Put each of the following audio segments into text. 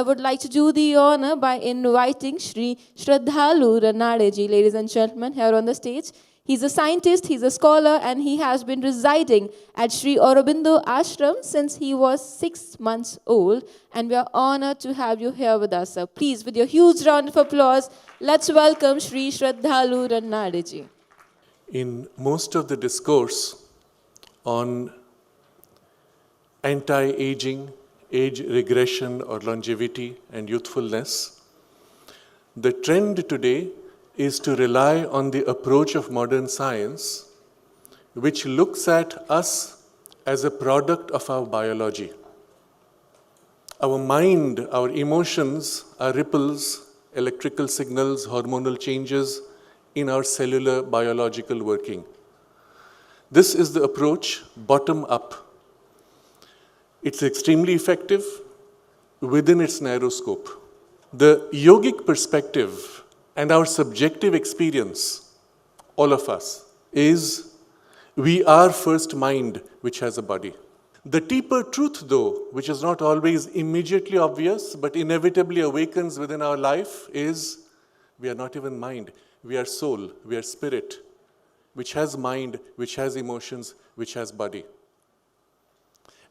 I would like to do the honor by inviting Shri Sraddhalu Ranade ji, ladies and gentlemen, here on the stage. He's a scientist, he's a scholar, and he has been residing at Sri Aurobindo Ashram since he was 6 months old. And we are honored to have you here with us, sir. Please, with your huge round of applause, let's welcome Shri Sraddhalu Ranade ji. In most of the discourse on anti-aging, age regression or longevity and youthfulness, the trend today is to rely on the approach of modern science, which looks at us as a product of our biology. Our mind, our emotions are ripples, electrical signals, hormonal changes in our cellular biological working. This is the approach bottom up. It's extremely effective within its narrow scope. The yogic perspective and our subjective experience, all of us, is we are first mind which has a body. The deeper truth, though, which is not always immediately obvious but inevitably awakens within our life, is we are not even mind. We are soul, we are spirit, which has mind, which has emotions, which has body.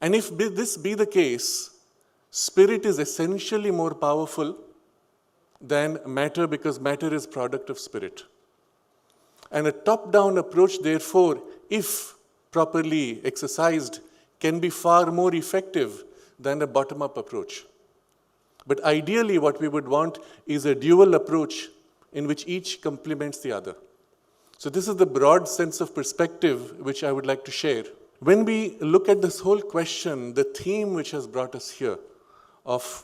And if this be the case, spirit is essentially more powerful than matter because matter is product of spirit. And a top-down approach, therefore, if properly exercised, can be far more effective than a bottom-up approach. But ideally, what we would want is a dual approach in which each complements the other. So this is the broad sense of perspective which I would like to share. When we look at this whole question, the theme which has brought us here of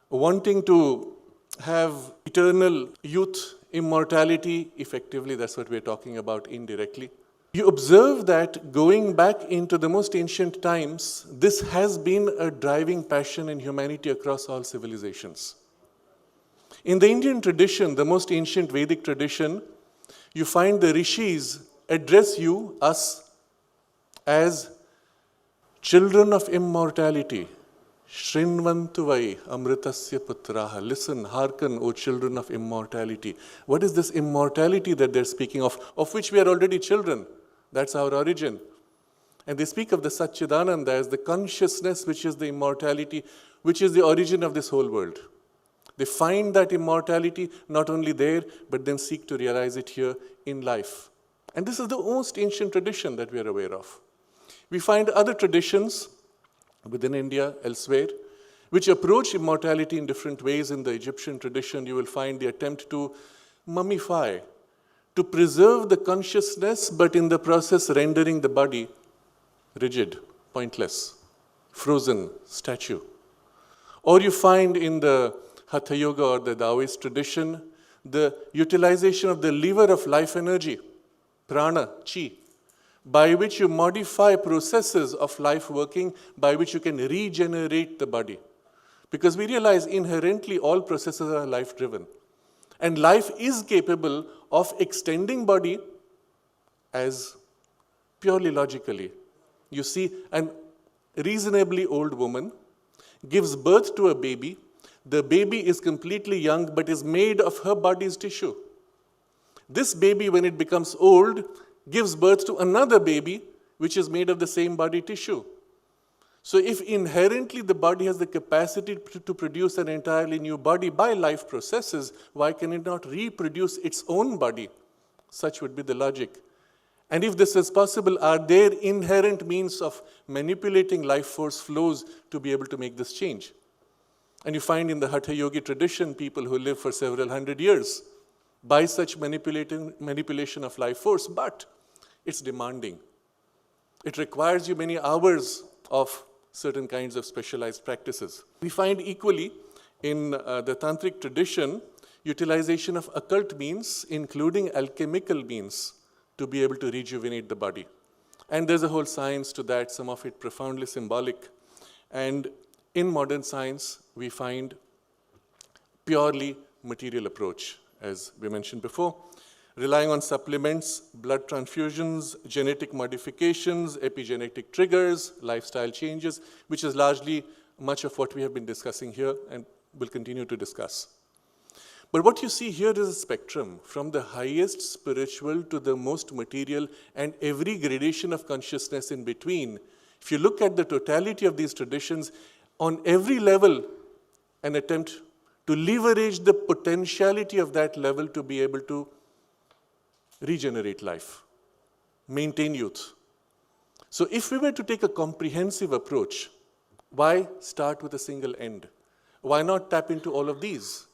wanting to have eternal youth, immortality, effectively that's what we're talking about indirectly. You observe that going back into the most ancient times, this has been a driving passion in humanity across all civilizations. In the Indian tradition, the most ancient Vedic tradition, you find the rishis address you, us, as children of immortality. Shrinvantu vai amritasya putraha. Listen, hearken, O children of immortality. What is this immortality that they're speaking of which we are already children? That's our origin. And they speak of the Satchidananda as the consciousness which is the immortality, which is the origin of this whole world. They find that immortality not only there, but then seek to realize it here in life. And this is the most ancient tradition that we are aware of. We find other traditions within India, elsewhere, which approach immortality in different ways. In the Egyptian tradition, you will find the attempt to mummify, to preserve the consciousness, but in the process rendering the body rigid, pointless, frozen statue. Or you find in the Hatha Yoga or the Taoist tradition, the utilization of the lever of life energy, prana, chi, by which you modify processes of life working, by which you can regenerate the body. Because we realize inherently all processes are life-driven. And life is capable of extending body as purely logically. You see, a reasonably old woman gives birth to a baby. The baby is completely young, but is made of her body's tissue. This baby, when it becomes old, gives birth to another baby, which is made of the same body tissue. So if inherently the body has the capacity to produce an entirely new body by life processes, why can it not reproduce its own body? Such would be the logic. And if this is possible, are there inherent means of manipulating life force flows to be able to make this change? And you find in the Hatha Yogi tradition, people who live for several hundred years by such manipulation of life force, but it's demanding. It requires you many hours of certain kinds of specialized practices. We find equally in the Tantric tradition, utilization of occult means, including alchemical means, to be able to rejuvenate the body. And there's a whole science to that, some of it profoundly symbolic. And in modern science, we find purely material approach, as we mentioned before, relying on supplements, blood transfusions, genetic modifications, epigenetic triggers, lifestyle changes, which is largely much of what we have been discussing here and will continue to discuss. But what you see here is a spectrum from the highest spiritual to the most material and every gradation of consciousness in between. If you look at the totality of these traditions, on every level, an attempt to leverage the potentiality of that level to be able to regenerate life, maintain youth. So if we were to take a comprehensive approach, why start with a single end? Why not tap into all of these?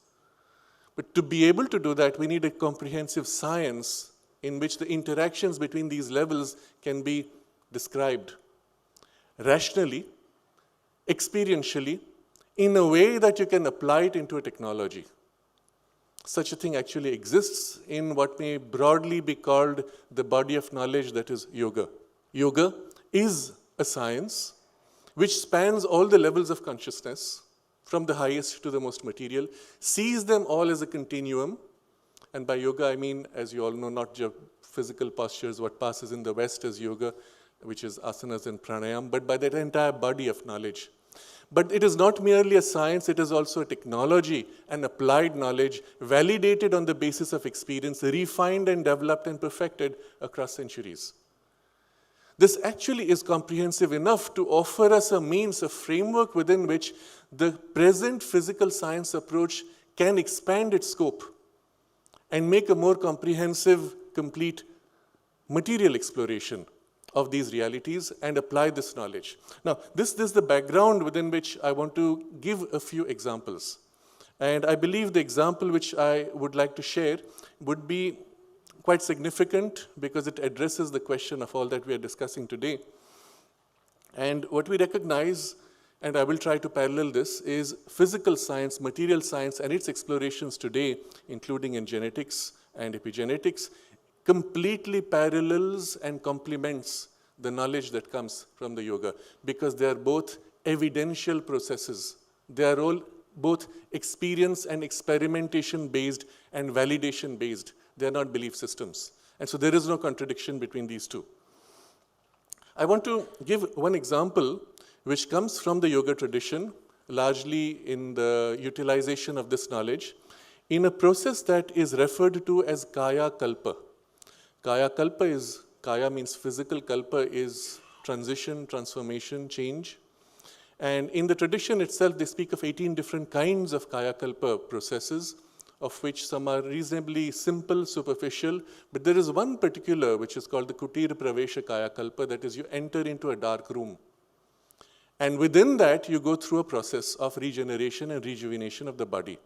But to be able to do that, we need a comprehensive science in which the interactions between these levels can be described rationally, experientially, in a way that you can apply it into a technology. Such a thing actually exists in what may broadly be called the body of knowledge that is yoga. Yoga is a science which spans all the levels of consciousness, from the highest to the most material, sees them all as a continuum. And by yoga, I mean, as you all know, not just physical postures, what passes in the West as yoga, which is asanas and pranayam, but by that entire body of knowledge. But it is not merely a science, it is also a technology and applied knowledge, validated on the basis of experience, refined and developed and perfected across centuries. This actually is comprehensive enough to offer us a means, a framework within which the present physical science approach can expand its scope and make a more comprehensive, complete material exploration of these realities and apply this knowledge. Now, this is the background within which I want to give a few examples. And I believe the example which I would like to share would be quite significant because it addresses the question of all that we are discussing today. And what we recognize, and I will try to parallel this, is physical science, material science, and its explorations today, including in genetics and epigenetics, completely parallels and complements the knowledge that comes from the yoga because they are both evidential processes. They are all both experience and experimentation based and validation based. They are not belief systems. And so there is no contradiction between these two. I want to give one example which comes from the yoga tradition, largely in the utilization of this knowledge, in a process that is referred to as Kaya Kalpa. Kaya Kalpa is, Kaya means physical, Kalpa is transition, transformation, change. And in the tradition itself, they speak of 18 different kinds of Kaya Kalpa processes, of which some are reasonably simple, superficial, but there is one particular which is called the Kutir Pravesha Kaya Kalpa, that is you enter into a dark room. And within that, you go through a process of regeneration and rejuvenation of the body.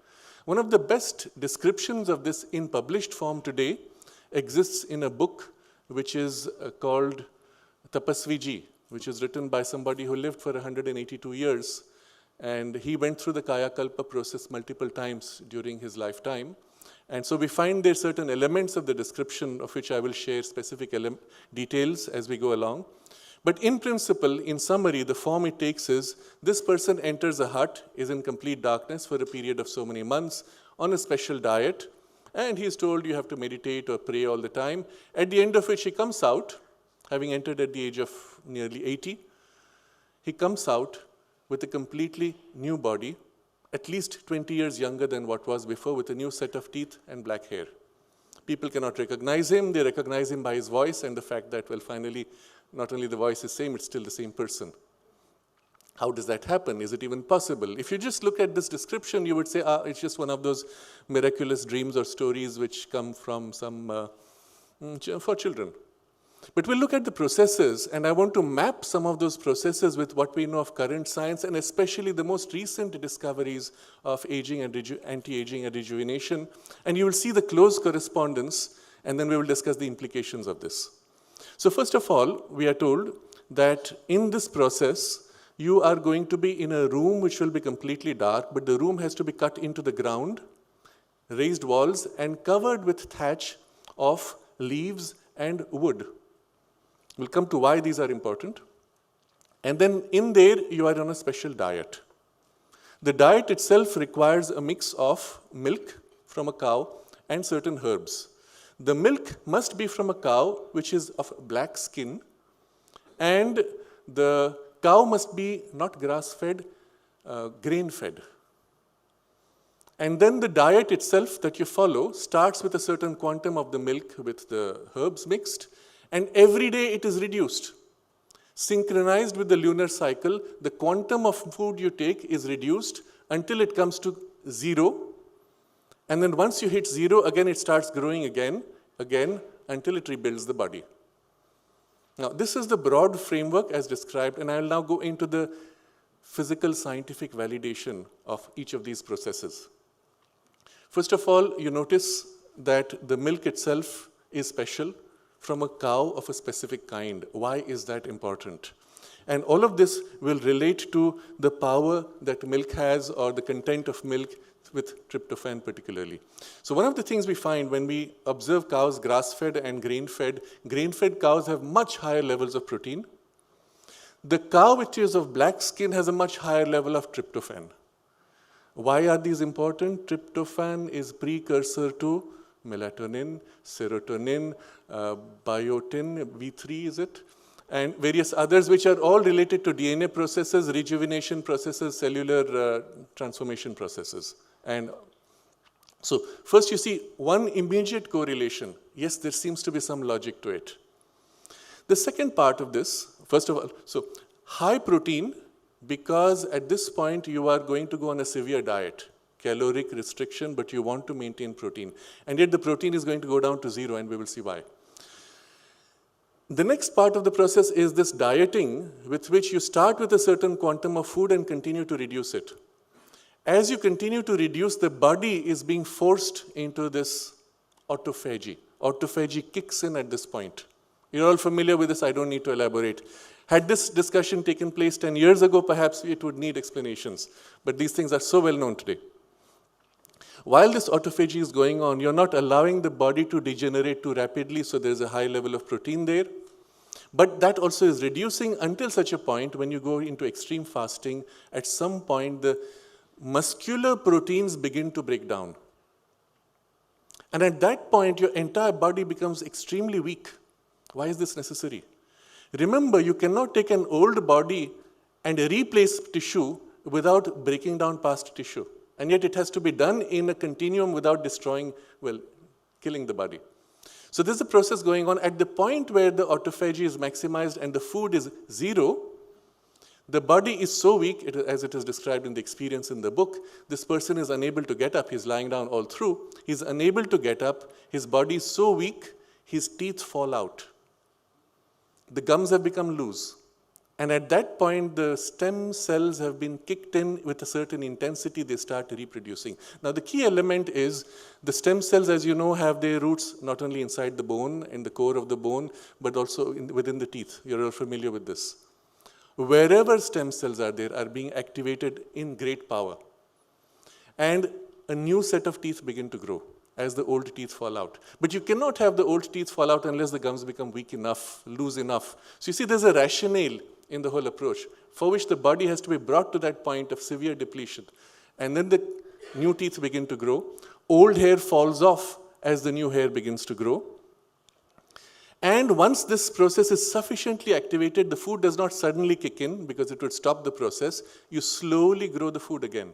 One of the best descriptions of this in published form today exists in a book which is called Tapasviji, which is written by somebody who lived for 182 years. And he went through the Kaya Kalpa process multiple times during his lifetime. And so we find there certain elements of the description of which I will share specific details as we go along. But in principle, in summary, the form it takes is this person enters a hut, is in complete darkness for a period of so many months on a special diet, and he is told you have to meditate or pray all the time, at the end of which he comes out, having entered at the age of nearly 80, he comes out with a completely new body, at least 20 years younger than what was before, with a new set of teeth and black hair. People cannot recognize him. They recognize him by his voice and the fact that, well, finally, not only the voice is same, it's still the same person. How does that happen? Is it even possible? If you just look at this description, you would say, it's just one of those miraculous dreams or stories which come from some, for children. But we'll look at the processes, and I want to map some of those processes with what we know of current science, and especially the most recent discoveries of aging and anti-aging and rejuvenation. And you will see the close correspondence, and then we will discuss the implications of this. So first of all, we are told that in this process, you are going to be in a room which will be completely dark, but the room has to be cut into the ground, raised walls, and covered with thatch of leaves and wood. We'll come to why these are important. And then in there, you are on a special diet. The diet itself requires a mix of milk from a cow and certain herbs. The milk must be from a cow which is of black skin, and the cow must be not grass-fed, grain-fed. And then the diet itself that you follow starts with a certain quantum of the milk with the herbs mixed, and every day it is reduced. Synchronized with the lunar cycle, the quantum of food you take is reduced until it comes to zero. And then once you hit zero, again it starts growing again, until it rebuilds the body. Now, this is the broad framework as described, and I will now go into the physical scientific validation of each of these processes. First of all, you notice that the milk itself is special from a cow of a specific kind. Why is that important? And all of this will relate to the power that milk has, or the content of milk with tryptophan particularly. So one of the things we find when we observe cows grass-fed and grain-fed cows have much higher levels of protein. The cow which is of black skin has a much higher level of tryptophan. Why are these important? Tryptophan is precursor to melatonin, serotonin, biotin, B3 is it? And various others which are all related to DNA processes, rejuvenation processes, cellular transformation processes. And so first you see one immediate correlation. Yes, there seems to be some logic to it. The second part of this, first of all, so high protein, because at this point you are going to go on a severe diet, caloric restriction, but you want to maintain protein. And yet the protein is going to go down to zero, and we will see why. The next part of the process is this dieting, with which you start with a certain quantum of food and continue to reduce it. As you continue to reduce, the body is being forced into this autophagy. Autophagy kicks in at this point. You're all familiar with this, I don't need to elaborate. Had this discussion taken place 10 years ago, perhaps it would need explanations. But these things are so well known today. While this autophagy is going on, you're not allowing the body to degenerate too rapidly, so there's a high level of protein there. But that also is reducing until such a point when you go into extreme fasting, at some point the muscular proteins begin to break down. And at that point, your entire body becomes extremely weak. Why is this necessary? Remember, you cannot take an old body and replace tissue without breaking down past tissue. And yet it has to be done in a continuum without destroying, well, killing the body. So there's a process going on. At the point where the autophagy is maximized and the food is zero, the body is so weak, as it is described in the experience in the book, this person is unable to get up. He's lying down all through. He's unable to get up. His body is so weak, his teeth fall out. The gums have become loose. And at that point, the stem cells have been kicked in with a certain intensity. They start reproducing. Now, the key element is the stem cells, as you know, have their roots not only inside the bone, in the core of the bone, but also within the teeth. You're all familiar with this. Wherever stem cells are there, are being activated in great power. And a new set of teeth begin to grow as the old teeth fall out. But you cannot have the old teeth fall out unless the gums become weak enough, loose enough. So you see, there's a rationale in the whole approach for which the body has to be brought to that point of severe depletion. And then the new teeth begin to grow. Old hair falls off as the new hair begins to grow. And once this process is sufficiently activated, the food does not suddenly kick in because it would stop the process. You slowly grow the food again.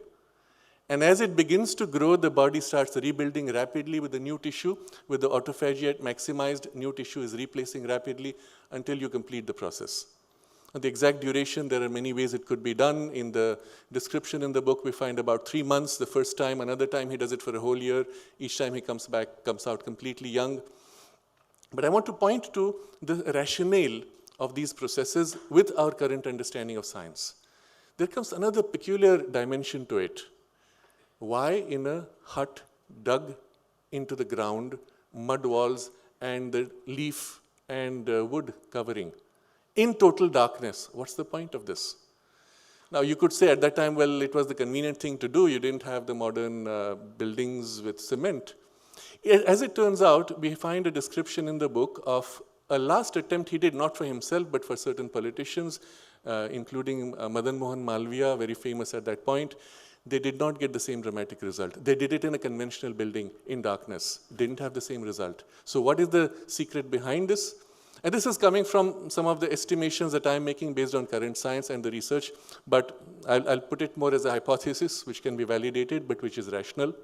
And as it begins to grow, the body starts rebuilding rapidly with the new tissue. With the autophagy at maximized, new tissue is replacing rapidly until you complete the process. The exact duration, there are many ways it could be done. In the description in the book, we find about 3 months the first time. Another time he does it for a whole year. Each time he comes out completely young. But I want to point to the rationale of these processes with our current understanding of science. There comes another peculiar dimension to it. Why in a hut dug into the ground, mud walls and the leaf and wood covering, in total darkness? What's the point of this? Now you could say at that time, well, it was the convenient thing to do. You didn't have the modern buildings with cement. As it turns out, we find a description in the book of a last attempt he did, not for himself, but for certain politicians, including Madan Mohan Malviya, very famous at that point. They did not get the same dramatic result. They did it in a conventional building in darkness. Didn't have the same result. So what is the secret behind this? And this is coming from some of the estimations that I'm making based on current science and the research, but I'll put it more as a hypothesis which can be validated but which is rational.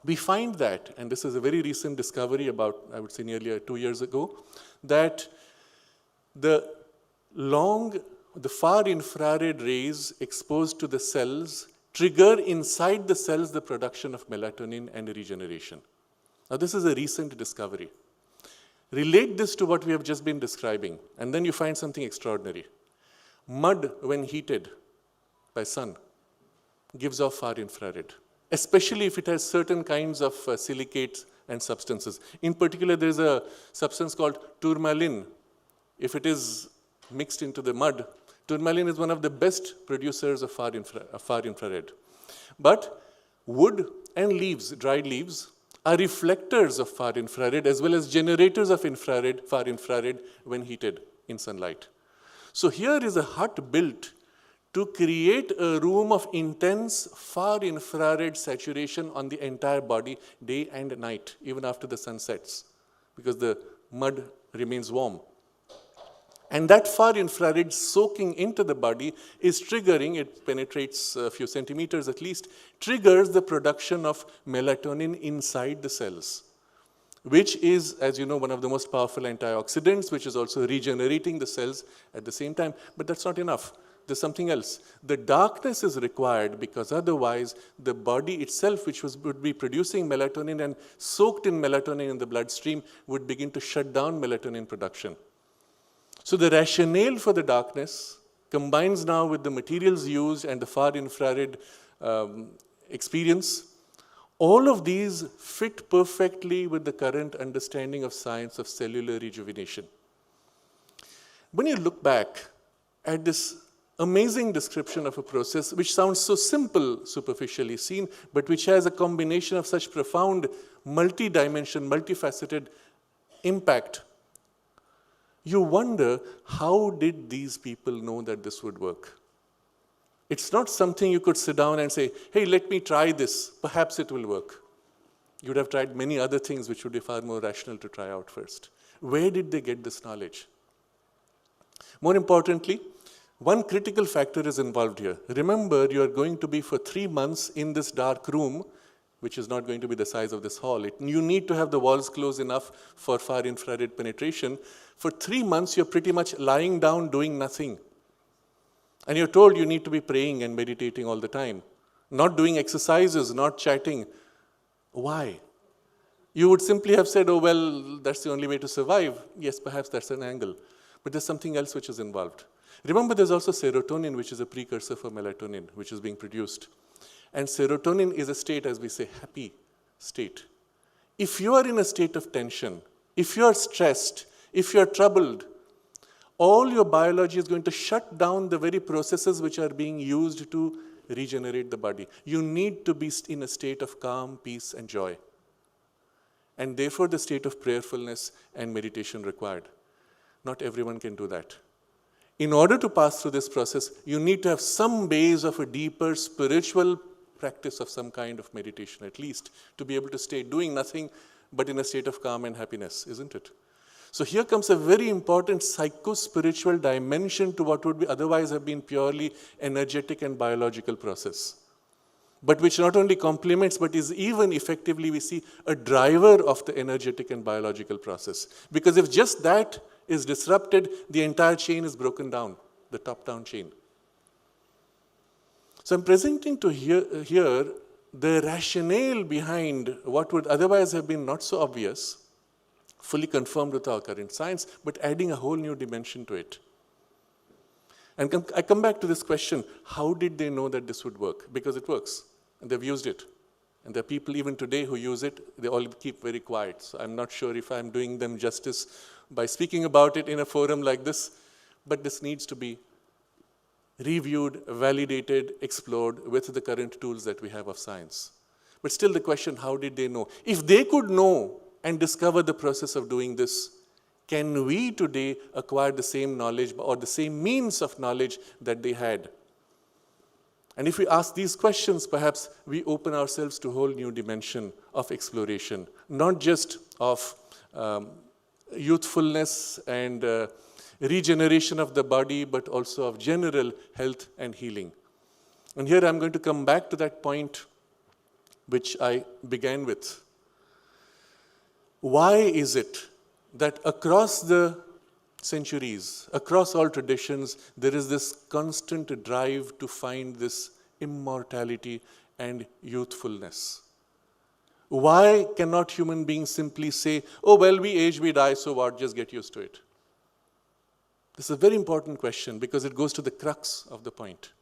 We find that, and this is a very recent discovery about, I would say nearly 2 years ago, that the far infrared rays exposed to the cells trigger inside the cells the production of melatonin and regeneration. Now this is a recent discovery. Relate this to what we have just been describing, and then you find something extraordinary. Mud, when heated by sun, gives off far infrared, especially if it has certain kinds of silicates and substances. In particular, there is a substance called tourmaline. If it is mixed into the mud, tourmaline is one of the best producers of far infrared. But wood and leaves, dried leaves, are reflectors of far infrared as well as generators of far infrared when heated in sunlight. So here is a hut built to create a room of intense far infrared saturation on the entire body day and night, even after the sun sets, because the mud remains warm. And that far infrared soaking into the body is triggering, it penetrates a few centimeters at least, triggers the production of melatonin inside the cells, which is, as you know, one of the most powerful antioxidants, which is also regenerating the cells at the same time. But that's not enough. There's something else. The darkness is required because otherwise the body itself, which would be producing melatonin and soaked in melatonin in the bloodstream, would begin to shut down melatonin production. So the rationale for the darkness combines now with the materials used and the far infrared experience. All of these fit perfectly with the current understanding of science of cellular rejuvenation. When you look back at this amazing description of a process which sounds so simple superficially seen, but which has a combination of such profound multi-dimension, multifaceted impact, you wonder, how did these people know that this would work? It's not something you could sit down and say, hey, let me try this, perhaps it will work. You would have tried many other things which would be far more rational to try out first. Where did they get this knowledge? More importantly, one critical factor is involved here. Remember, you are going to be for 3 months in this dark room, which is not going to be the size of this hall. You need to have the walls close enough for far infrared penetration. For 3 months, you're pretty much lying down doing nothing. And you're told you need to be praying and meditating all the time, not doing exercises, not chatting. Why? You would simply have said, oh, well, that's the only way to survive. Yes, perhaps that's an angle. But there's something else which is involved. Remember, there's also serotonin, which is a precursor for melatonin, which is being produced. And serotonin is a state, as we say, happy state. If you are in a state of tension, if you are stressed, if you are troubled, all your biology is going to shut down the very processes which are being used to regenerate the body. You need to be in a state of calm, peace, and joy. And therefore, the state of prayerfulness and meditation required. Not everyone can do that. In order to pass through this process, you need to have some base of a deeper spiritual practice of some kind of meditation, at least, to be able to stay doing nothing but in a state of calm and happiness, isn't it? So here comes a very important psycho-spiritual dimension to what would be otherwise have been purely energetic and biological process, but which not only complements, but is even effectively, we see, a driver of the energetic and biological process. Because if just that is disrupted, the entire chain is broken down, the top-down chain. So I'm presenting to here the rationale behind what would otherwise have been not so obvious, fully confirmed with our current science, but adding a whole new dimension to it. And I come back to this question, how did they know that this would work? Because it works, and they've used it. And there are people even today who use it, they all keep very quiet. So I'm not sure if I'm doing them justice by speaking about it in a forum like this, but this needs to be reviewed, validated, explored with the current tools that we have of science. But still the question, how did they know? If they could know and discover the process of doing this, can we today acquire the same knowledge or the same means of knowledge that they had? And if we ask these questions, perhaps we open ourselves to a whole new dimension of exploration, not just of youthfulness and regeneration of the body, but also of general health and healing. And here I'm going to come back to that point which I began with. Why is it that across the centuries, across all traditions, there is this constant drive to find this immortality and youthfulness? Why cannot human beings simply say, oh, well, we age, we die, so what, just get used to it? This is a very important question because it goes to the crux of the point.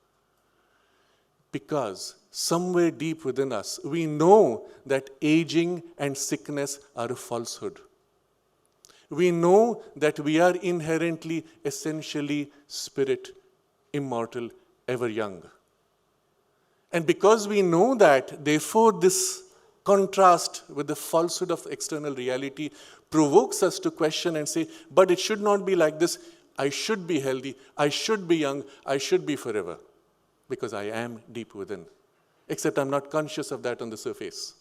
Because somewhere deep within us, we know that aging and sickness are a falsehood. We know that we are inherently, essentially, spirit, immortal, ever young. And because we know that, therefore, this contrast with the falsehood of external reality provokes us to question and say, but it should not be like this. I should be healthy. I should be young. I should be forever. Because I am deep within. Except I'm not conscious of that on the surface.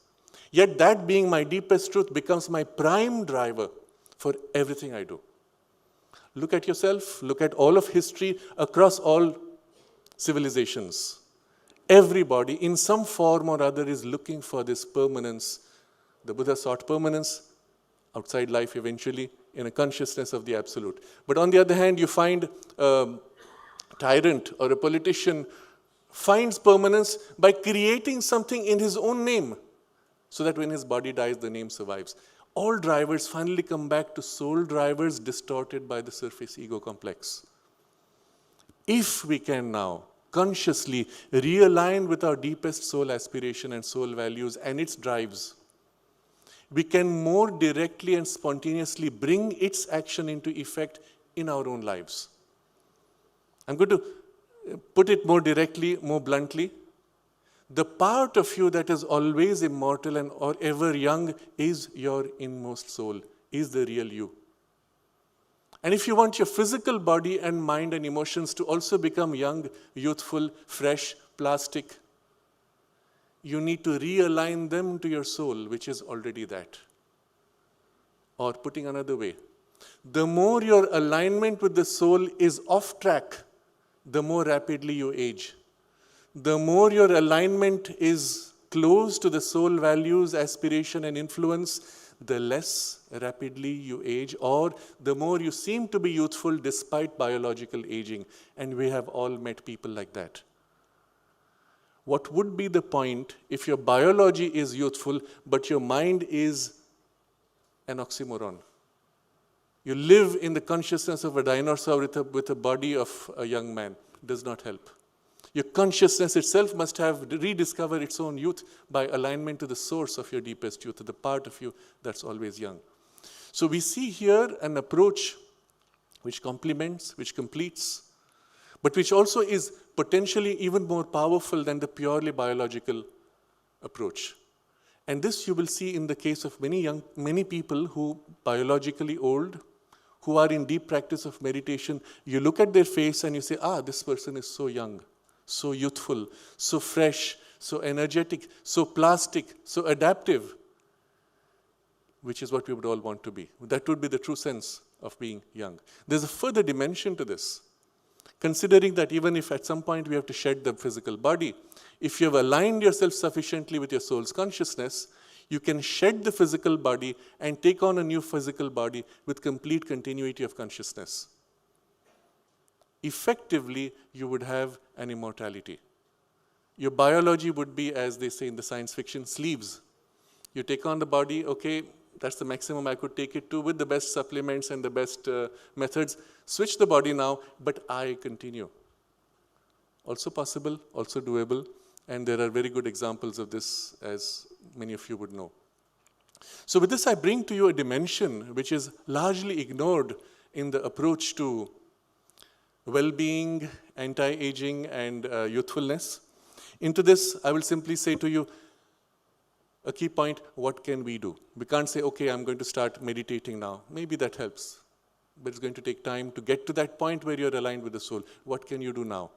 Yet that being my deepest truth becomes my prime driver for everything I do. Look at yourself. Look at all of history across all civilizations. Everybody, in some form or other, is looking for this permanence. The Buddha sought permanence outside life eventually in a consciousness of the absolute. But on the other hand, you find a tyrant or a politician finds permanence by creating something in his own name so that when his body dies, the name survives. All drivers finally come back to soul drivers distorted by the surface ego complex. If we can now consciously realign with our deepest soul aspiration and soul values and its drives, we can more directly and spontaneously bring its action into effect in our own lives. I'm going to put it more directly, more bluntly. The part of you that is always immortal and or ever young is your inmost soul, is the real you. And if you want your physical body and mind and emotions to also become young, youthful, fresh, plastic, you need to realign them to your soul, which is already that. Or putting another way, the more your alignment with the soul is off track, the more rapidly you age. The more your alignment is close to the soul values, aspiration, and influence, the less rapidly you age, or the more you seem to be youthful despite biological aging. And we have all met people like that. What would be the point if your biology is youthful, but your mind is an oxymoron? You live in the consciousness of a dinosaur with a body of a young man. It does not help. Your consciousness itself must have rediscovered its own youth by alignment to the source of your deepest youth, the part of you that's always young. So we see here an approach which complements, which completes, but which also is potentially even more powerful than the purely biological approach. And this you will see in the case of many people who biologically old, who are in deep practice of meditation. You look at their face and you say, this person is so young, so youthful, so fresh, so energetic, so plastic, so adaptive, which is what we would all want to be. That would be the true sense of being young. There's a further dimension to this. Considering that even if at some point we have to shed the physical body, if you have aligned yourself sufficiently with your soul's consciousness, you can shed the physical body and take on a new physical body with complete continuity of consciousness. Effectively, you would have an immortality. Your biology would be, as they say in the science fiction, sleeves. You take on the body, okay, that's the maximum I could take it to with the best supplements and the best methods. Switch the body now, but I continue. Also possible, also doable, and there are very good examples of this, as many of you would know. So with this, I bring to you a dimension which is largely ignored in the approach to well-being, anti-aging, and youthfulness. Into this, I will simply say to you, a key point, what can we do? We can't say, okay, I'm going to start meditating now. Maybe that helps, but it's going to take time to get to that point where you're aligned with the soul. What can you do now?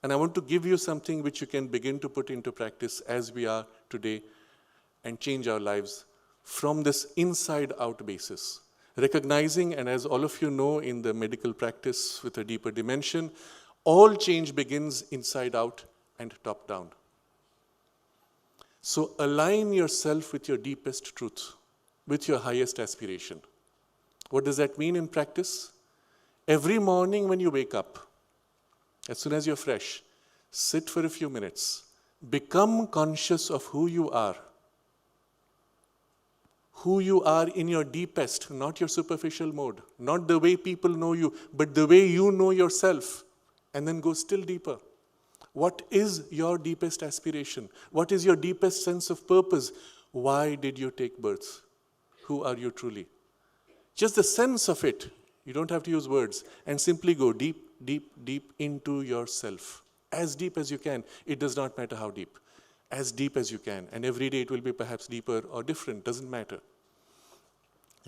And I want to give you something which you can begin to put into practice as we are today and change our lives from this inside-out basis. Recognizing, and as all of you know in the medical practice with a deeper dimension, all change begins inside out and top down. So align yourself with your deepest truth, with your highest aspiration. What does that mean in practice? Every morning when you wake up, as soon as you're fresh, sit for a few minutes. Become conscious of who you are. Who you are in your deepest, not your superficial mode, not the way people know you, but the way you know yourself. And then go still deeper. What is your deepest aspiration? What is your deepest sense of purpose? Why did you take birth? Who are you truly? Just the sense of it. You don't have to use words. And simply go deep, deep, deep into yourself. As deep as you can. It does not matter how deep. As deep as you can. And every day it will be perhaps deeper or different. Doesn't matter.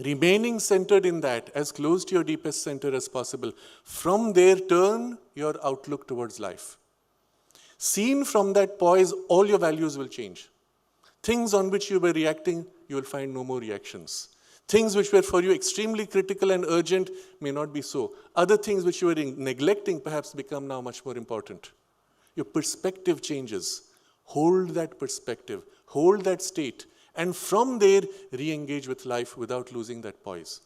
Remaining centered in that, as close to your deepest center as possible. From there, turn your outlook towards life. Seen from that poise, all your values will change. Things on which you were reacting, you will find no more reactions. Things which were for you extremely critical and urgent may not be so. Other things which you were neglecting perhaps become now much more important. Your perspective changes. Hold that perspective. Hold that state. And from there, re-engage with life without losing that poise.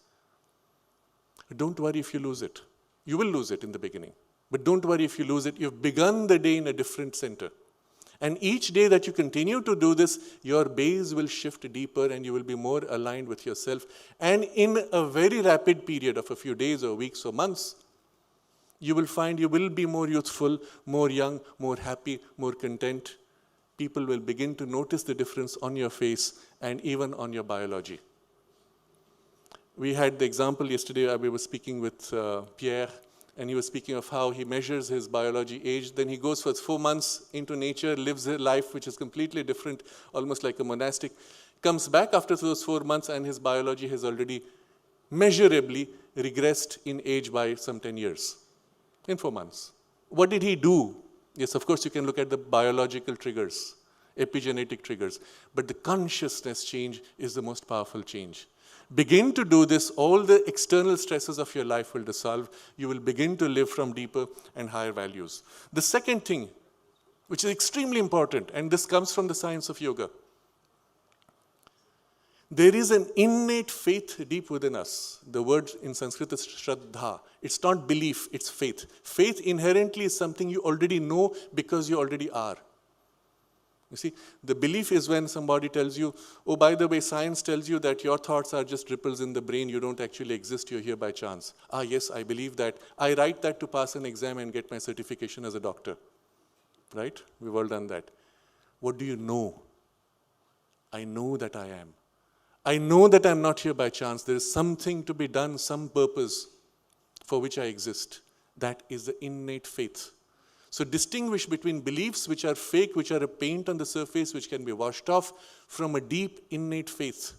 Don't worry if you lose it. You will lose it in the beginning. But don't worry if you lose it. You've begun the day in a different center. And each day that you continue to do this, your base will shift deeper and you will be more aligned with yourself. And in a very rapid period of a few days or weeks or months, you will find you will be more youthful, more young, more happy, more content. People will begin to notice the difference on your face and even on your biology. We had the example yesterday, we were speaking with Pierre, and he was speaking of how he measures his biology age. Then he goes for 4 months into nature, lives a life which is completely different, almost like a monastic. Comes back after those 4 months and his biology has already measurably regressed in age by some 10 years. In 4 months. What did he do? Yes, of course you can look at the biological triggers, epigenetic triggers. But the consciousness change is the most powerful change. Begin to do this, all the external stresses of your life will dissolve. You will begin to live from deeper and higher values. The second thing, which is extremely important, and this comes from the science of yoga. There is an innate faith deep within us. The word in Sanskrit is Shraddha. It's not belief, it's faith. Faith inherently is something you already know because you already are. You see, the belief is when somebody tells you, oh, by the way, science tells you that your thoughts are just ripples in the brain, you don't actually exist, you're here by chance. Ah, yes, I believe that. I write that to pass an exam and get my certification as a doctor. Right? We've all done that. What do you know? I know that I am. I know that I'm not here by chance. There is something to be done, some purpose for which I exist. That is the innate faith. So distinguish between beliefs which are fake, which are a paint on the surface, which can be washed off, from a deep innate faith.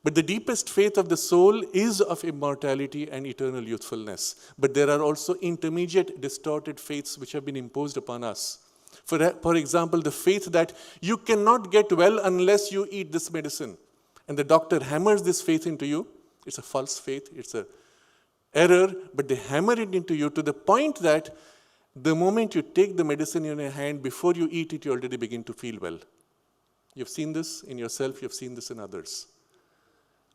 But the deepest faith of the soul is of immortality and eternal youthfulness. But there are also intermediate, distorted faiths which have been imposed upon us. For example, the faith that you cannot get well unless you eat this medicine. And the doctor hammers this faith into you. It's a false faith. It's an error. But they hammer it into you to the point that the moment you take the medicine in your hand, before you eat it, you already begin to feel well. You've seen this in yourself. You've seen this in others.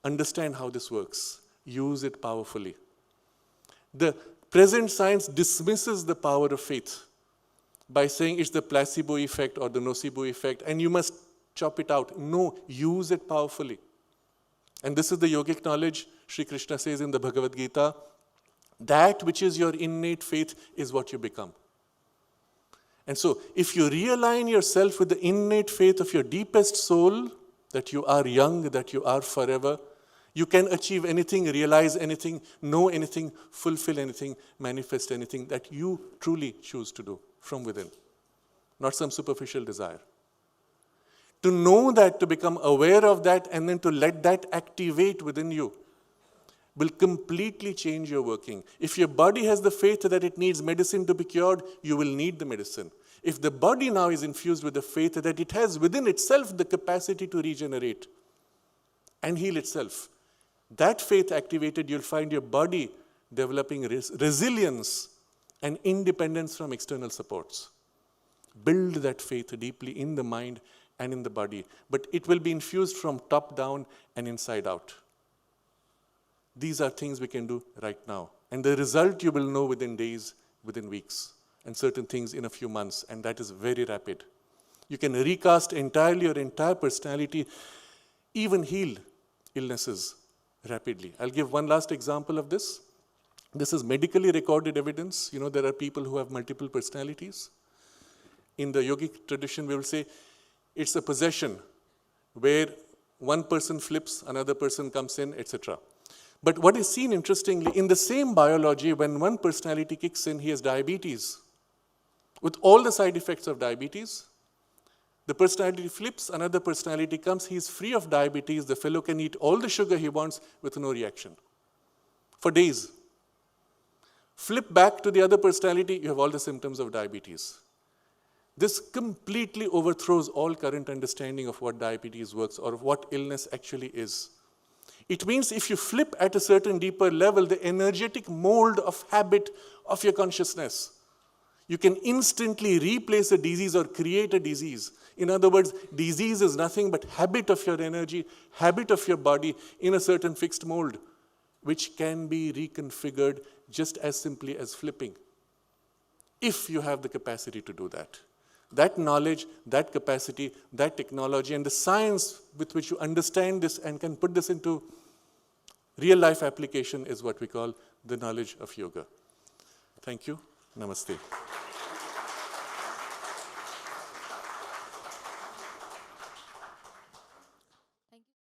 Understand how this works. Use it powerfully. The present science dismisses the power of faith by saying it's the placebo effect or the nocebo effect, and you must chop it out. No, use it powerfully. And this is the yogic knowledge. Sri Krishna says in the Bhagavad Gita, that which is your innate faith is what you become. And so, if you realign yourself with the innate faith of your deepest soul, that you are young, that you are forever, you can achieve anything, realize anything, know anything, fulfill anything, manifest anything that you truly choose to do from within. Not some superficial desire. To know that, to become aware of that, and then to let that activate within you will completely change your working. If your body has the faith that it needs medicine to be cured, you will need the medicine. If the body now is infused with the faith that it has within itself the capacity to regenerate and heal itself, That faith activated, you'll find your body developing resilience and independence from external supports. Build that faith deeply in the mind and in the body, but it will be infused from top down and inside out. These are things we can do right now. And the result you will know within days, within weeks, and certain things in a few months, and that is very rapid. You can recast entirely your entire personality, even heal illnesses rapidly. I'll give one last example of this. This is medically recorded evidence. You know, there are people who have multiple personalities. In the yogic tradition, we will say it's a possession where one person flips, another person comes in, etc. But what is seen interestingly, in the same biology, when one personality kicks in, he has diabetes. With all the side effects of diabetes, the personality flips, another personality comes, he is free of diabetes, the fellow can eat all the sugar he wants with no reaction. For days. Flip back to the other personality, you have all the symptoms of diabetes. This completely overthrows all current understanding of what diabetes works or what illness actually is. It means if you flip at a certain deeper level, the energetic mold of habit of your consciousness, you can instantly replace a disease or create a disease. In other words, disease is nothing but habit of your energy, habit of your body in a certain fixed mold, which can be reconfigured just as simply as flipping, if you have the capacity to do that. That knowledge, that capacity, that technology, and the science with which you understand this and can put this into real-life application is what we call the knowledge of yoga. Thank you. Namaste.